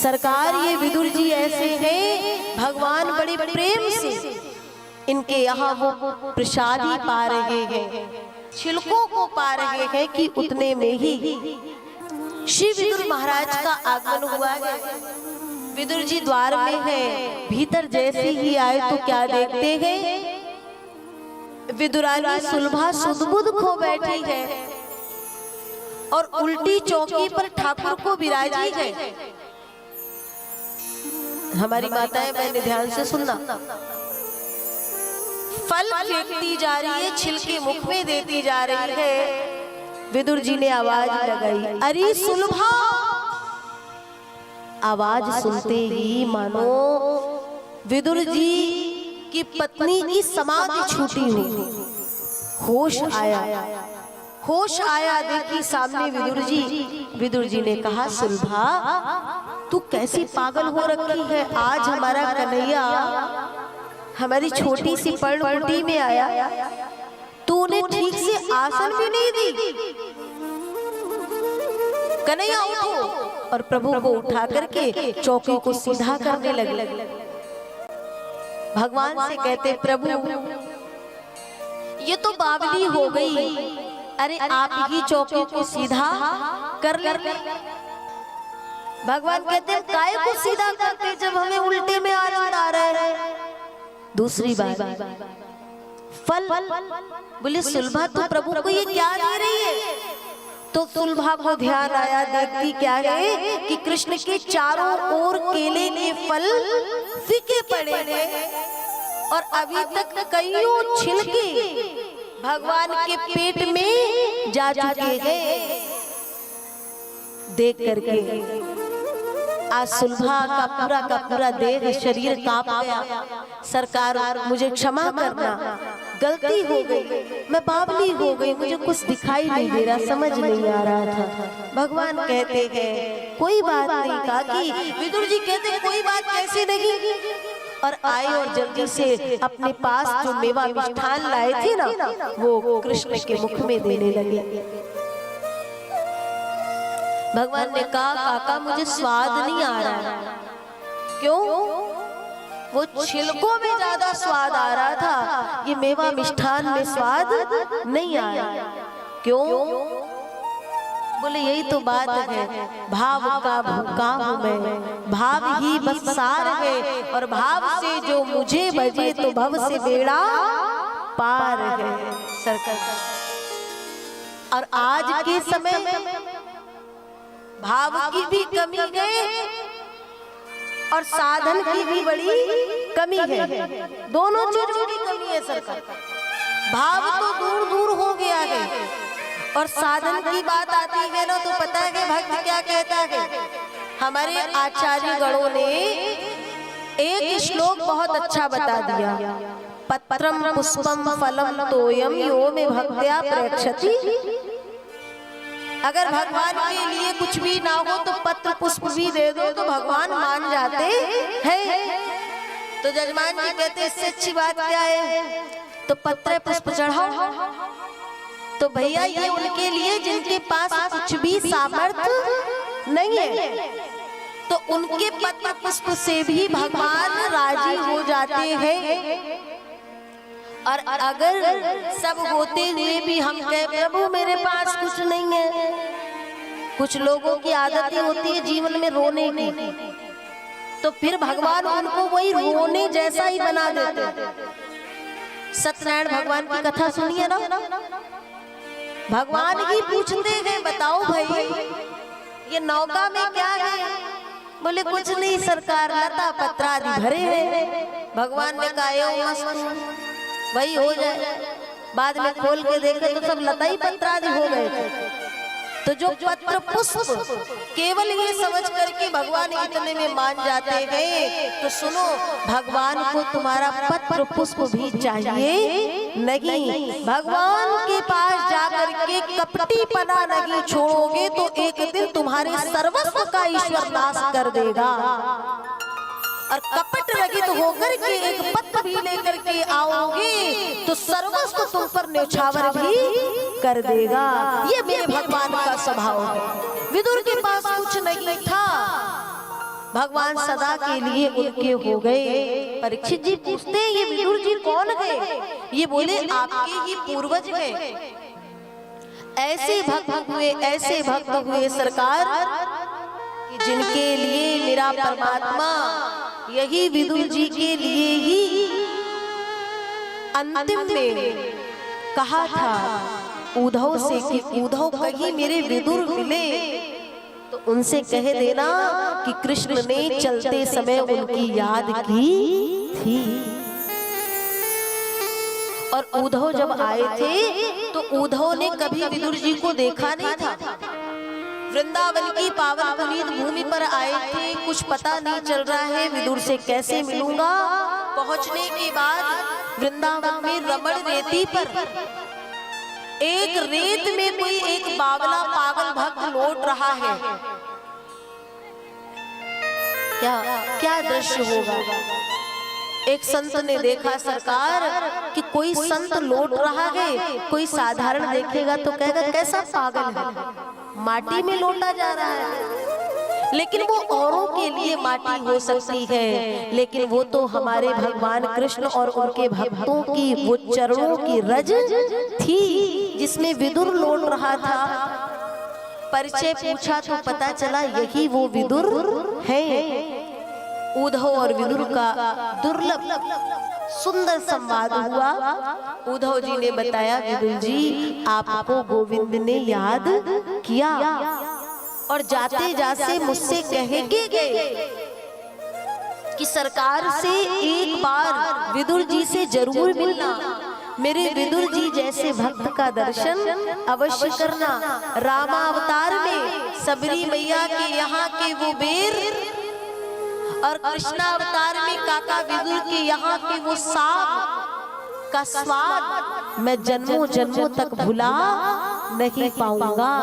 सरकार ये विदुर जी ऐसे हैं, भगवान बड़े प्रेम से इनके यहाँ वो प्रसाद ही पा रहे हैं, छिलकों को पा रहे हैं कि उतने में ही श्री विदुर महाराज का आगमन हुआ है। विदुर जी द्वार में है, भीतर जैसे ही आए तो क्या देखते हैं, विदुरानी सुलभा सुध-बुध खो बैठी है और उल्टी चौकी पर ठाकुर को विराजी है। हमारी माताएं मैंने ध्यान से सुनना, फल फेंकती जा रही है, छिलके मुख में देती जा रही है। विदुर जी ने आवाज लगाई, अरे सुलभा। आवाज सुनते ही मानो विदुर जी की पत्नी की समाधि छूटी हुई, होश आया। होश आया, देखी सामने विदुर जी। विदुर जी ने कहा, सुलभा तू कैसी पागल हो रखी है, आज हमारा कन्हैया हमारी छोटी सी पर्णकुटी में आया, तूने ठीक से आसन भी नहीं दी। कन्हैया उठो, और प्रभु को उठा करके चौकी को सीधा करने लगे। भगवान से कहते, प्रभु ये तो बावली हो गई, अरे आप ही चौकी को सीधा कर ले। भगवान कहते हैं, काय को सीधा करते जब हमें उल्टे में आनंद आ रहा है। दूसरी बात, फल। बोले सुलभा तो प्रभु को ये क्या दे रही है? तो सुलभा को ध्यान आया, देखती क्या है कि कृष्ण के चारों ओर केले के फल फीके पड़े हैं और अभी तक कईयों छिलके भगवान के पेट में जा चुके हैं। देख करके आज सुलभा का पूरा देह शरीर कांप गया। सरकार मुझे क्षमा करना, गलती हो गई, मैं बावली हो गई, मुझे कुछ दिखाई नहीं दे रहा, समझ नहीं आ रहा था। भगवान कहते हैं कोई बात नहीं। कहा कि विदुर जी कहते कोई बात कैसे नहीं, और आए और जल्दी से अपने पास जो मेवा मिष्ठान लाए थे ना, वो कृष्ण के मुख में देने लगे। भगवान ने कहा, काका मुझे स्वाद नहीं आ रहा है। क्यों? वो छिलकों में ज्यादा स्वाद आ रहा था, ये मेवा मिष्ठान में स्वाद नहीं आया। क्यों? बोले यही तो बात है, भाव का भूखा हूं मैं, भाव ही बस सार है, और भाव से जो मुझे बजे तो भव से बेड़ा पार है। सरकार, और आज के समय में भाव की भी कमी है और साधन की भी बड़ी कमी है, दोनों चीजों की कमी है। सरकार, भाव तो दूर दूर हो गया है, और साधन की बात आती है ना, तो पता है कि भक्त क्या कहता है। हमारे आचार्य गणों ने एक श्लोक बहुत अच्छा बता दिया, पत्रम पुष्पम फलम तोयम यो में भक्त्या प्रेक्षति। अगर भगवान के लिए कुछ भी ना हो तो पत्र पुष्प भी दे दो तो भगवान मान जाते हैं। तो जजमान जी कहते इससे अच्छी बात क्या है, तो पत्र पुष्प चढ़ाओ। तो भैया ये उनके लिए जिनके पास कुछ भी सामर्थ्य नहीं है, तो उनके पत्र पुष्प से भी भगवान राजी हो जाते हैं। और अगर सब होते हुए भी हम कहें प्रभु मेरे पास कुछ नहीं है, कुछ लोगों की आदत ही होती है जीवन में रोने की, तो फिर भगवान उनको वही रोने जैसा ही बना देते हैं। सत्यनारायण भगवान की कथा सुनिए ना, भगवान ही पूछते हैं बताओ भाई ये नौका में क्या है? बोले कुछ नहीं सरकार, लता पत्र आदि भरे हैं। भगवान ने कहा मस्त वही हो जाए। बाद में खोल के देखे तो सब लता ही पत्र आदि हो गए थे। तो जो पत्र पुष्प केवल ये समझ करके भगवान इतने में मान जाते हैं, तो सुनो भगवान को तुम्हारा पत्र पुष्प भी चाहिए नहीं। भगवान के पास जाकर के कपटीपना नहीं छोड़ोगे तो एक दिन तुम्हारे सर्वस्व का ईश्वर नाश कर देगा। और कपट रहित होकर के एक पत्र भी लेकर के आओगे तो सर्वस्व तुम पर न्यौछावर भी कर देगा। ये मेरे भगवान का स्वभाव है। विदुर के पास कुछ नहीं था, भगवान सदा के लिए उनके हो गए। परीक्षित जी पूछते हैं ये विदुर जी कौन है? ये बोले आपके ही पूर्वज हैं। ऐसे भक्त हुए सरकार कि जिनके लिए मेरा परमात्मा यही विदुर जी के लिए ही अंतिम में कहा था उद्धव से कि उद्धव कहीं मेरे विदुर मिले तो उनसे कह देना कि कृष्ण ने चलते समय उनकी याद की थी। और उद्धव जब आए थे तो उद्धव ने कभी विदुर जी को देखा नहीं था। वृंदावन की पावन पुनीत भूमि पर आए थे, कुछ पता नहीं चल रहा है विदुर से कैसे मिलूंगा। पहुंचने के बाद वृंदावन में रमण रेती पर एक रेत में कोई एक बावला पागल भक्त लौट रहा है। क्या दृश्य होगा? एक संत ने देखा सरकार कि कोई संत लौट रहा है, कोई साधारण देखेगा तो कहेगा कैसा पागल है, माटी में लौटा जा रहा है। लेकिन वो औरों के लिए माटी हो सकती है, लेकिन वो तो हमारे भगवान कृष्ण और उनके भक्तों की वो चरणों की रज थी जिसमें विदुर लौट रहा था। परिचय पूछा तो पता चला यही वो विदुर है। उद्धव और विदुर का दुर्लभ सुंदर संवाद हुआ। उद्धव जी ने बताया विदुर जी आपको गोविंद ने याद किया और जाते जाते मुझसे कहेंगे कि सरकार से एक बार विदुर जी से जरूर मिलना, मेरे विदुर जी जैसे भक्त का दर्शन अवश्य करना। रामावतार में सबरी मैया के यहाँ के वो बेर और कृष्णावतार में काका विदुर के यहाँ के वो साग का स्वाद मैं जन्मों जन्मों तक भुला नहीं पाऊंगा।